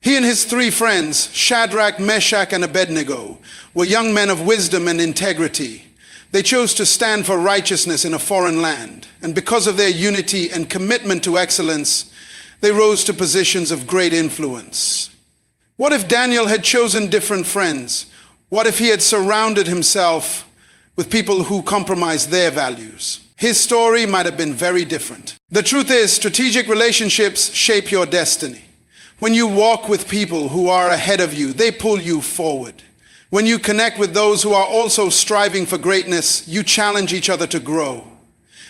S1: He and his 3 friends, Shadrach, Meshach, and Abednego, were young men of wisdom and integrity. They chose to stand for righteousness in a foreign land, and because of their unity and commitment to excellence, they rose to positions of great influence. What if Daniel had chosen different friends? What if he had surrounded himself with people who compromised their values? His story might have been very different. The truth is, strategic relationships shape your destiny. When you walk with people who are ahead of you, they pull you forward. When you connect with those who are also striving for greatness, you challenge each other to grow.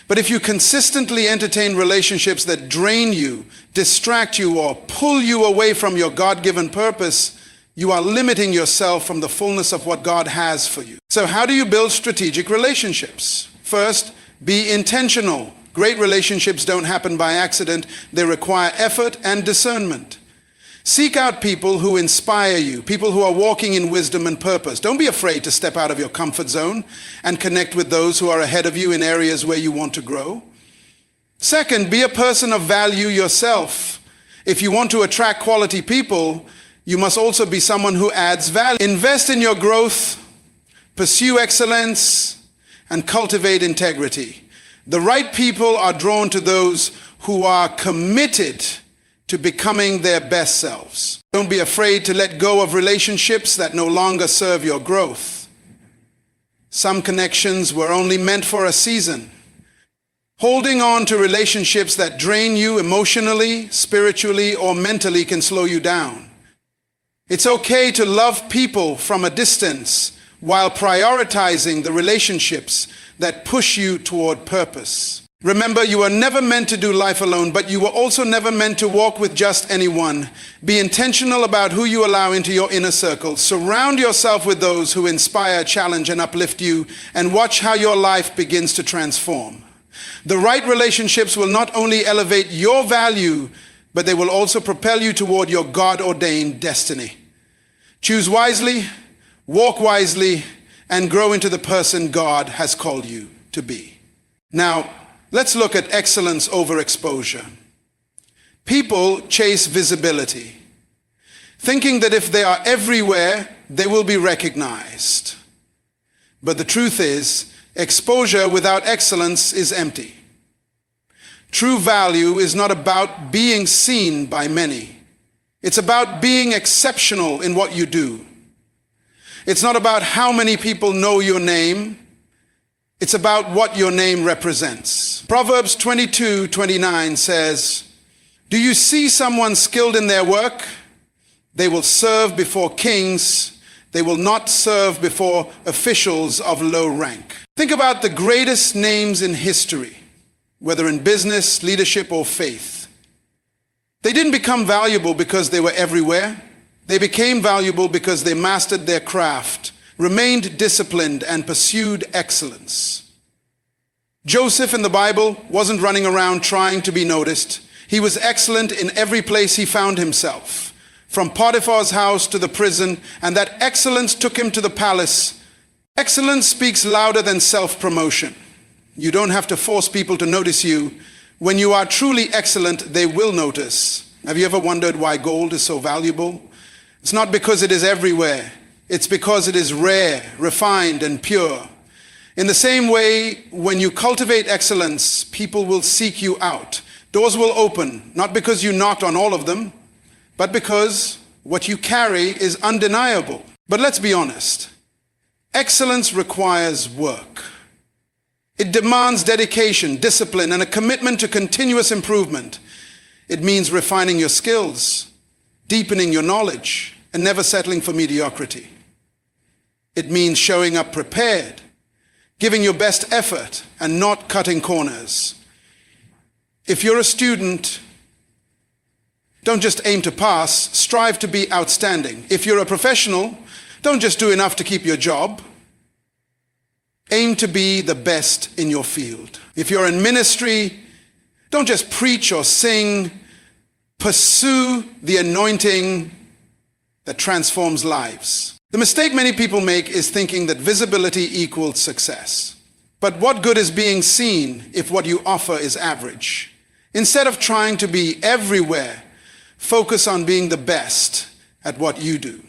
S1: But if you consistently entertain relationships that drain you, distract you, or pull you away from your God-given purpose, you are limiting yourself from the fullness of what God has for you. So how do you build strategic relationships? First, be intentional. Great relationships don't happen by accident. They require effort and discernment. Seek out people who inspire you, people who are walking in wisdom and purpose. Don't be afraid to step out of your comfort zone and connect with those who are ahead of you in areas where you want to grow. Second, be a person of value yourself. If you want to attract quality people, you must also be someone who adds value. Invest in your growth, pursue excellence, and cultivate integrity. The right people are drawn to those who are committed to becoming their best selves. Don't be afraid to let go of relationships that no longer serve your growth. Some connections were only meant for a season. Holding on to relationships that drain you emotionally, spiritually, or mentally can slow you down. It's okay to love people from a distance while prioritizing the relationships that push you toward purpose. Remember, you were never meant to do life alone, but you were also never meant to walk with just anyone. Be intentional about who you allow into your inner circle. Surround yourself with those who inspire, challenge, and uplift you, and watch how your life begins to transform. The right relationships will not only elevate your value, but they will also propel you toward your God-ordained destiny. Choose wisely, walk wisely, and grow into the person God has called you to be. Now, let's look at excellence over exposure. People chase visibility, thinking that if they are everywhere, they will be recognized. But the truth is, exposure without excellence is empty. True value is not about being seen by many. It's about being exceptional in what you do. It's not about how many people know your name. It's about what your name represents. Proverbs 22:29 says, "Do you see someone skilled in their work? They will serve before kings. They will not serve before officials of low rank." Think about the greatest names in history, whether in business, leadership, or faith. They didn't become valuable because they were everywhere. They became valuable because they mastered their craft, remained disciplined, and pursued excellence. Joseph in the Bible wasn't running around trying to be noticed. He was excellent in every place he found himself, from Potiphar's house to the prison, and that excellence took him to the palace. Excellence speaks louder than self-promotion. You don't have to force people to notice you. When you are truly excellent, they will notice. Have you ever wondered why gold is so valuable? It's not because it is everywhere. It's because it is rare, refined, and pure. In the same way, when you cultivate excellence, people will seek you out. Doors will open, not because you knocked on all of them, but because what you carry is undeniable. But let's be honest. Excellence requires work. It demands dedication, discipline, and a commitment to continuous improvement. It means refining your skills, deepening your knowledge, and never settling for mediocrity. It means showing up prepared, giving your best effort, and not cutting corners. If you're a student, don't just aim to pass, strive to be outstanding. If you're a professional, don't just do enough to keep your job. Aim to be the best in your field. If you're in ministry, don't just preach or sing. Pursue the anointing that transforms lives. The mistake many people make is thinking that visibility equals success. But what good is being seen if what you offer is average? Instead of trying to be everywhere, focus on being the best at what you do.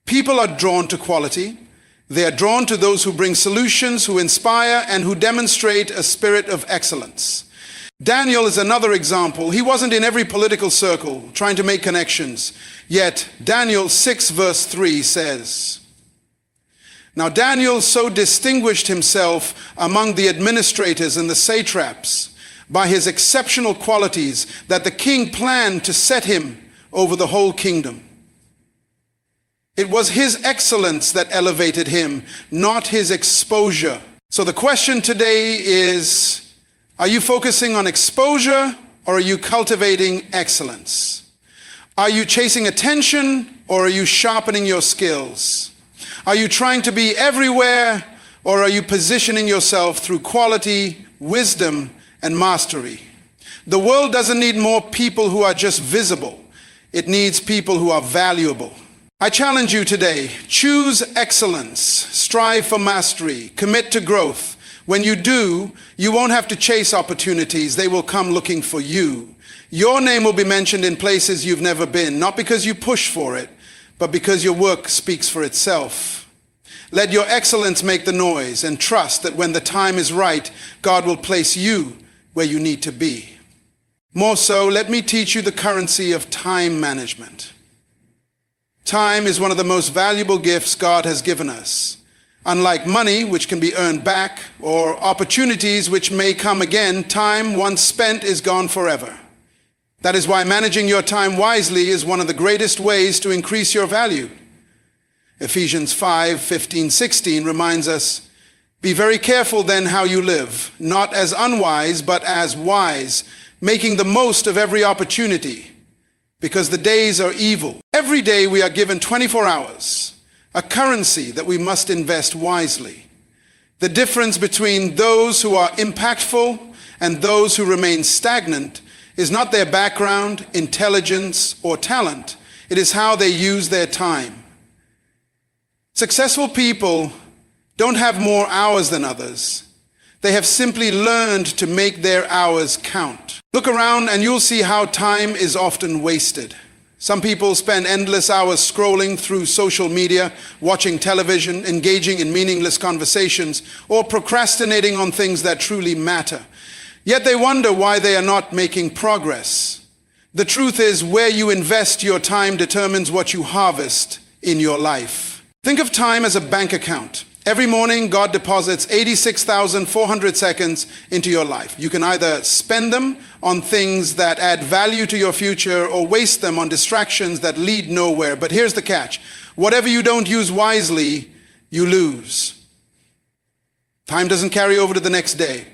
S1: People are drawn to quality. They are drawn to those who bring solutions, who inspire, and who demonstrate a spirit of excellence. Daniel is another example. He wasn't in every political circle trying to make connections. Yet Daniel 6 verse 3 says, "Now Daniel so distinguished himself among the administrators and the satraps by his exceptional qualities that the king planned to set him over the whole kingdom." It was his excellence that elevated him, not his exposure. So the question today is, are you focusing on exposure or are you cultivating excellence? Are you chasing attention or are you sharpening your skills? Are you trying to be everywhere, or are you positioning yourself through quality, wisdom, and mastery? The world doesn't need more people who are just visible. It needs people who are valuable. I challenge you today, choose excellence, strive for mastery, commit to growth. When you do, you won't have to chase opportunities. They will come looking for you. Your name will be mentioned in places you've never been, not because you push for it, but because your work speaks for itself. Let your excellence make the noise, and trust that when the time is right, God will place you where you need to be. More so, let me teach you the currency of time management. Time is one of the most valuable gifts God has given us. Unlike money, which can be earned back, or opportunities which may come again, time once spent is gone forever. That is why managing your time wisely is one of the greatest ways to increase your value. Ephesians 5:15-16 reminds us, "Be very careful then how you live, not as unwise, but as wise, making the most of every opportunity, because the days are evil." Every day we are given 24 hours, a currency that we must invest wisely. The difference between those who are impactful and those who remain stagnant is not their background, intelligence, or talent. It is how they use their time. Successful people don't have more hours than others. They have simply learned to make their hours count. Look around and you'll see how time is often wasted. Some people spend endless hours scrolling through social media, watching television, engaging in meaningless conversations, or procrastinating on things that truly matter. Yet they wonder why they are not making progress. The truth is, where you invest your time determines what you harvest in your life. Think of time as a bank account. Every morning, God deposits 86,400 seconds into your life. You can either spend them on things that add value to your future or waste them on distractions that lead nowhere. But here's the catch. Whatever you don't use wisely, you lose. Time doesn't carry over to the next day.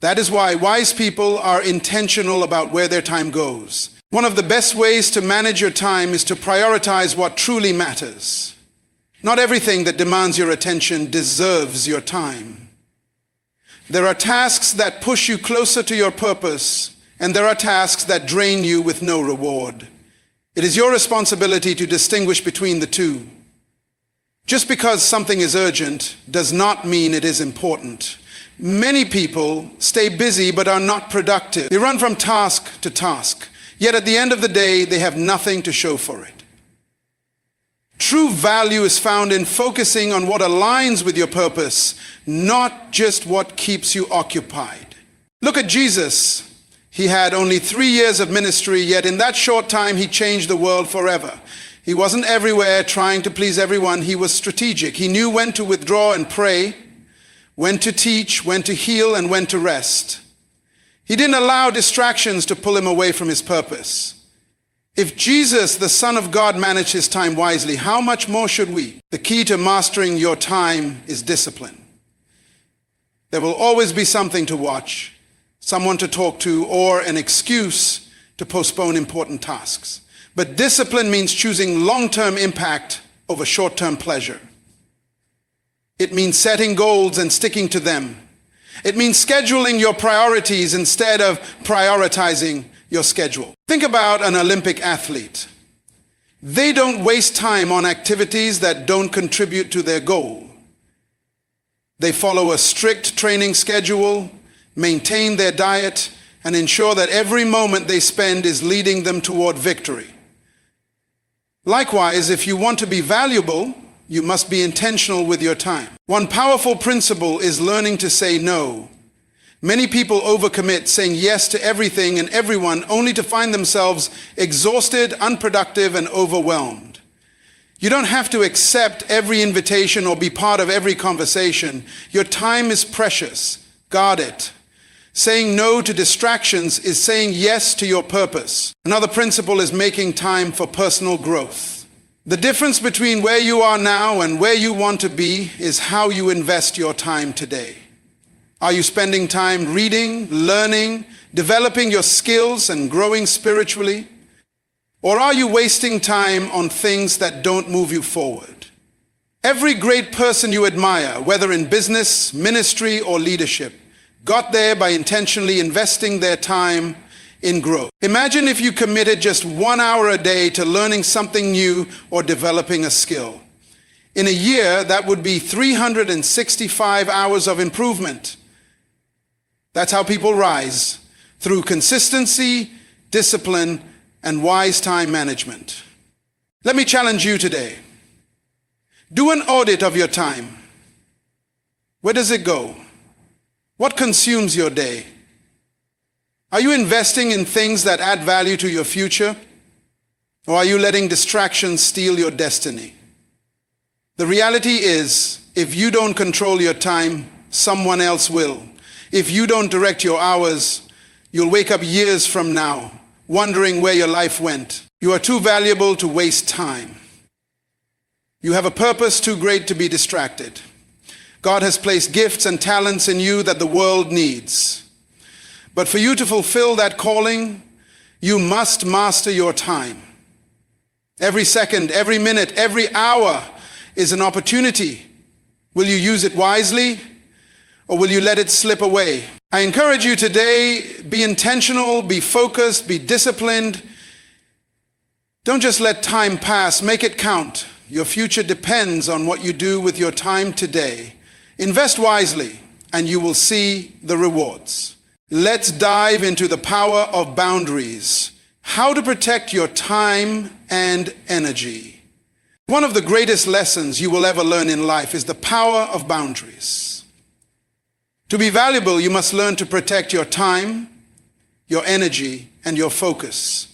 S1: That is why wise people are intentional about where their time goes. One of the best ways to manage your time is to prioritize what truly matters. Not everything that demands your attention deserves your time. There are tasks that push you closer to your purpose, and there are tasks that drain you with no reward. It is your responsibility to distinguish between the two. Just because something is urgent does not mean it is important. Many people stay busy but are not productive. They run from task to task, yet at the end of the day, they have nothing to show for it. True value is found in focusing on what aligns with your purpose, not just what keeps you occupied. Look at Jesus. He had only 3 years of ministry, yet in that short time he changed the world forever. He wasn't everywhere trying to please everyone. He was strategic. He knew when to withdraw and pray, when to teach, when to heal, and when to rest. He didn't allow distractions to pull him away from his purpose. If Jesus, the Son of God, managed his time wisely, how much more should we? The key to mastering your time is discipline. There will always be something to watch, someone to talk to, or an excuse to postpone important tasks. But discipline means choosing long-term impact over short-term pleasure. It means setting goals and sticking to them. It means scheduling your priorities instead of prioritizing your schedule. Think about an Olympic athlete. They don't waste time on activities that don't contribute to their goal. They follow a strict training schedule, maintain their diet, and ensure that every moment they spend is leading them toward victory. Likewise, if you want to be valuable, you must be intentional with your time. One powerful principle is learning to say no. Many people overcommit, saying yes to everything and everyone, only to find themselves exhausted, unproductive, and overwhelmed. You don't have to accept every invitation or be part of every conversation. Your time is precious. Guard it. Saying no to distractions is saying yes to your purpose. Another principle is making time for personal growth. The difference between where you are now and where you want to be is how you invest your time today. Are you spending time reading, learning, developing your skills, and growing spiritually? Or are you wasting time on things that don't move you forward? Every great person you admire, whether in business, ministry, or leadership, got there by intentionally investing their time in growth. Imagine if you committed just 1 hour a day to learning something new or developing a skill. In a year, that would be 365 hours of improvement. That's how people rise, through consistency, discipline, and wise time management. Let me challenge you today. Do an audit of your time. Where does it go? What consumes your day? Are you investing in things that add value to your future? Or are you letting distractions steal your destiny? The reality is, if you don't control your time, someone else will. If you don't direct your hours, you'll wake up years from now, wondering where your life went. You are too valuable to waste time. You have a purpose too great to be distracted. God has placed gifts and talents in you that the world needs. But for you to fulfill that calling, you must master your time. Every second, every minute, every hour is an opportunity. Will you use it wisely, or will you let it slip away? I encourage you today, be intentional, be focused, be disciplined. Don't just let time pass, make it count. Your future depends on what you do with your time today. Invest wisely, and you will see the rewards. Let's dive into the power of boundaries. How to protect your time and energy. One of the greatest lessons you will ever learn in life is the power of boundaries. To be valuable, you must learn to protect your time, your energy, and your focus.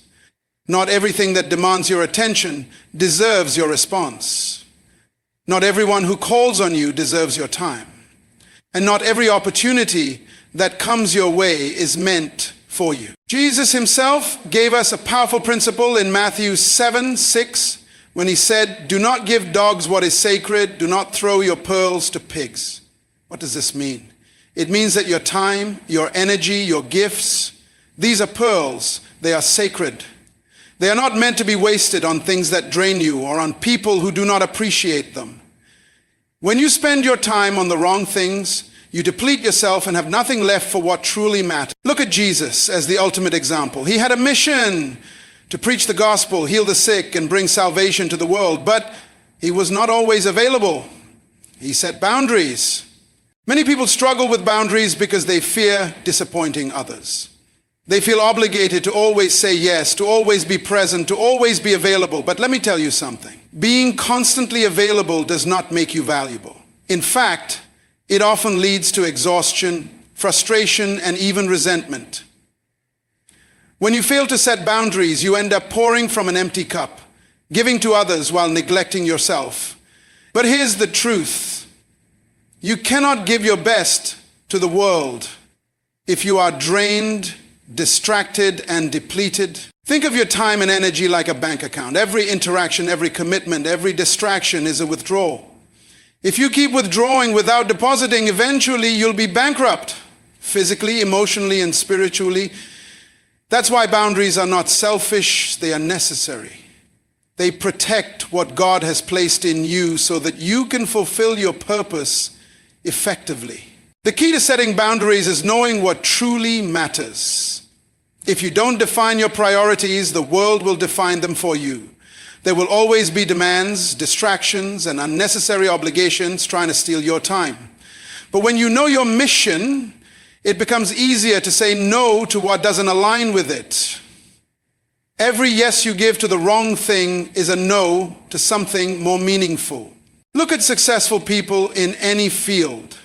S1: Not everything that demands your attention deserves your response. Not everyone who calls on you deserves your time. And not every opportunity that comes your way is meant for you. Jesus himself gave us a powerful principle in Matthew 7:6 when he said, "Do not give dogs what is sacred, do not throw your pearls to pigs." What does this mean? It means that your time, your energy, your gifts, these are pearls. They are sacred. They are not meant to be wasted on things that drain you or on people who do not appreciate them. When you spend your time on the wrong things, you deplete yourself and have nothing left for what truly matters. Look at Jesus as the ultimate example. He had a mission to preach the gospel, heal the sick, and bring salvation to the world, but he was not always available. He set boundaries. Many people struggle with boundaries because they fear disappointing others. They feel obligated to always say yes, to always be present, to always be available. But let me tell you something. Being constantly available does not make you valuable. In fact, it often leads to exhaustion, frustration, and even resentment. When you fail to set boundaries, you end up pouring from an empty cup, giving to others while neglecting yourself. But here's the truth. You cannot give your best to the world if you are drained, distracted, and depleted. Think of your time and energy like a bank account. Every interaction, every commitment, every distraction is a withdrawal. If you keep withdrawing without depositing, eventually you'll be bankrupt, physically, emotionally, and spiritually. That's why boundaries are not selfish, they are necessary. They protect what God has placed in you so that you can fulfill your purpose effectively. The key to setting boundaries is knowing what truly matters. If you don't define your priorities, the world will define them for you. There will always be demands, distractions, and unnecessary obligations trying to steal your time. But when you know your mission, it becomes easier to say no to what doesn't align with it. Every yes you give to the wrong thing is a no to something more meaningful. Look at successful people in any field.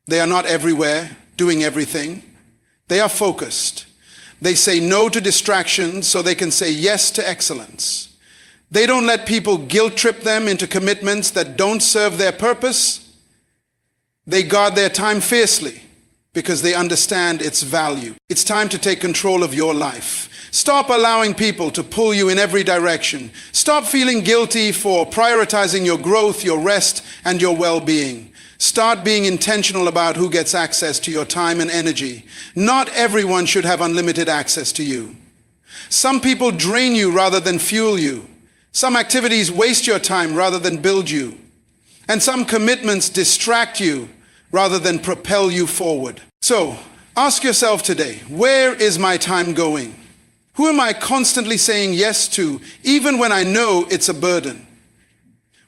S1: They are not everywhere, doing everything. They are focused. They say no to distractions so they can say yes to excellence. They don't let people guilt trip them into commitments that don't serve their purpose. They guard their time fiercely because they understand its value. It's time to take control of your life. Stop allowing people to pull you in every direction. Stop feeling guilty for prioritizing your growth, your rest, and your well-being. Start being intentional about who gets access to your time and energy. Not everyone should have unlimited access to you. Some people drain you rather than fuel you. Some activities waste your time rather than build you. And some commitments distract you rather than propel you forward. So, ask yourself today, where is my time going? Who am I constantly saying yes to, even when I know it's a burden?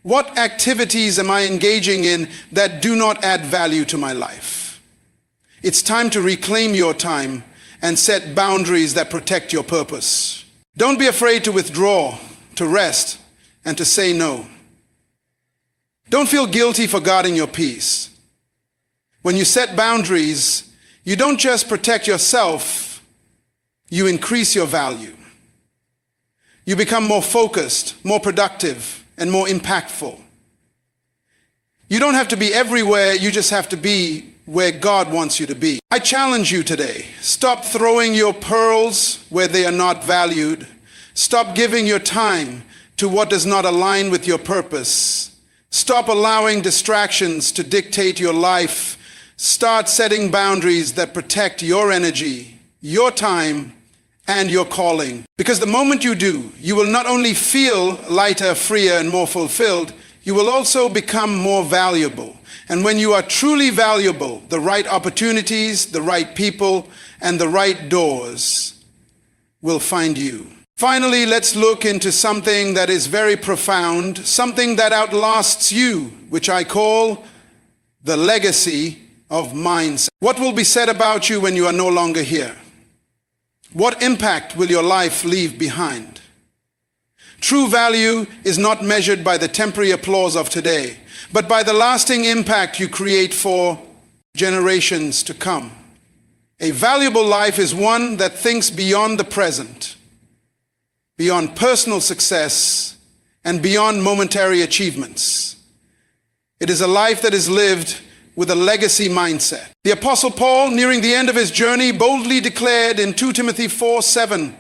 S1: What activities am I engaging in that do not add value to my life? It's time to reclaim your time and set boundaries that protect your purpose. Don't be afraid to withdraw, to rest, and to say no. Don't feel guilty for guarding your peace. When you set boundaries, you don't just protect yourself, you increase your value. You become more focused, more productive, and more impactful. You don't have to be everywhere, you just have to be where God wants you to be. I challenge you today, stop throwing your pearls where they are not valued. Stop giving your time to what does not align with your purpose. Stop allowing distractions to dictate your life. Start setting boundaries that protect your energy, your time, and your calling. Because the moment you do, you will not only feel lighter, freer, and more fulfilled, you will also become more valuable. And when you are truly valuable, the right opportunities, the right people, and the right doors will find you. Finally, let's look into something that is very profound, something that outlasts you, which I call the legacy of mindset. What will be said about you when you are no longer here? What impact will your life leave behind? True value is not measured by the temporary applause of today, but by the lasting impact you create for generations to come. A valuable life is one that thinks beyond the present, beyond personal success, and beyond momentary achievements. It is a life that is lived with a legacy mindset. The Apostle Paul, nearing the end of his journey, boldly declared in 2 Timothy 4:7,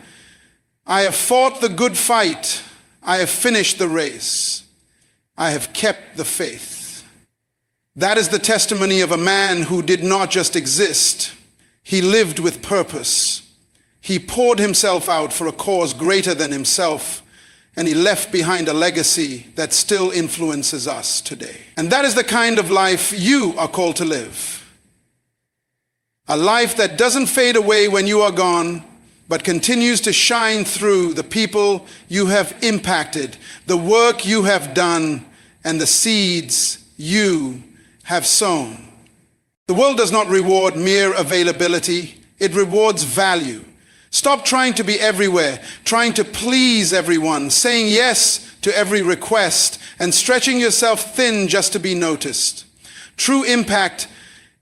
S1: I have fought the good fight, I have finished the race, I have kept the faith. That is the testimony of a man who did not just exist, he lived with purpose. He poured himself out for a cause greater than himself, and he left behind a legacy that still influences us today. And that is the kind of life you are called to live. A life that doesn't fade away when you are gone, but continues to shine through the people you have impacted, the work you have done, and the seeds you have sown. The world does not reward mere availability, it rewards value. Stop trying to be everywhere, trying to please everyone, saying yes to every request, and stretching yourself thin just to be noticed. True impact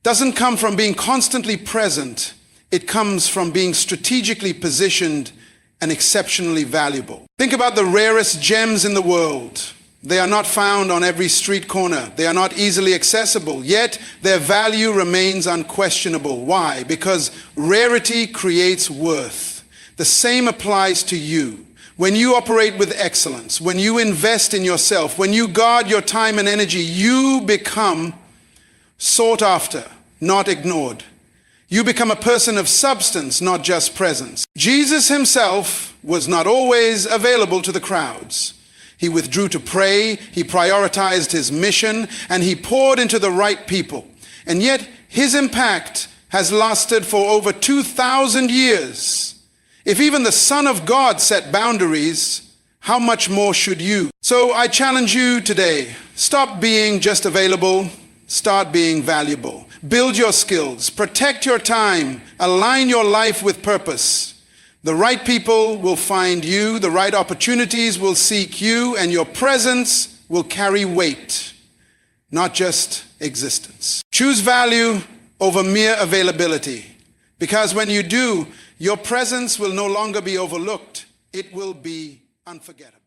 S1: doesn't come from being constantly present. It comes from being strategically positioned and exceptionally valuable. Think about the rarest gems in the world. They are not found on every street corner. They are not easily accessible, yet their value remains unquestionable. Why? Because rarity creates worth. The same applies to you. When you operate with excellence, when you invest in yourself, when you guard your time and energy, you become sought after, not ignored. You become a person of substance, not just presence. Jesus himself was not always available to the crowds. He withdrew to pray, he prioritized his mission, and he poured into the right people. And yet, his impact has lasted for over 2,000 years. If even the Son of God set boundaries, how much more should you? So I challenge you today, stop being just available, start being valuable. Build your skills, protect your time, align your life with purpose. The right people will find you, the right opportunities will seek you, and your presence will carry weight, not just existence. Choose value over mere availability, because when you do, your presence will no longer be overlooked, it will be unforgettable.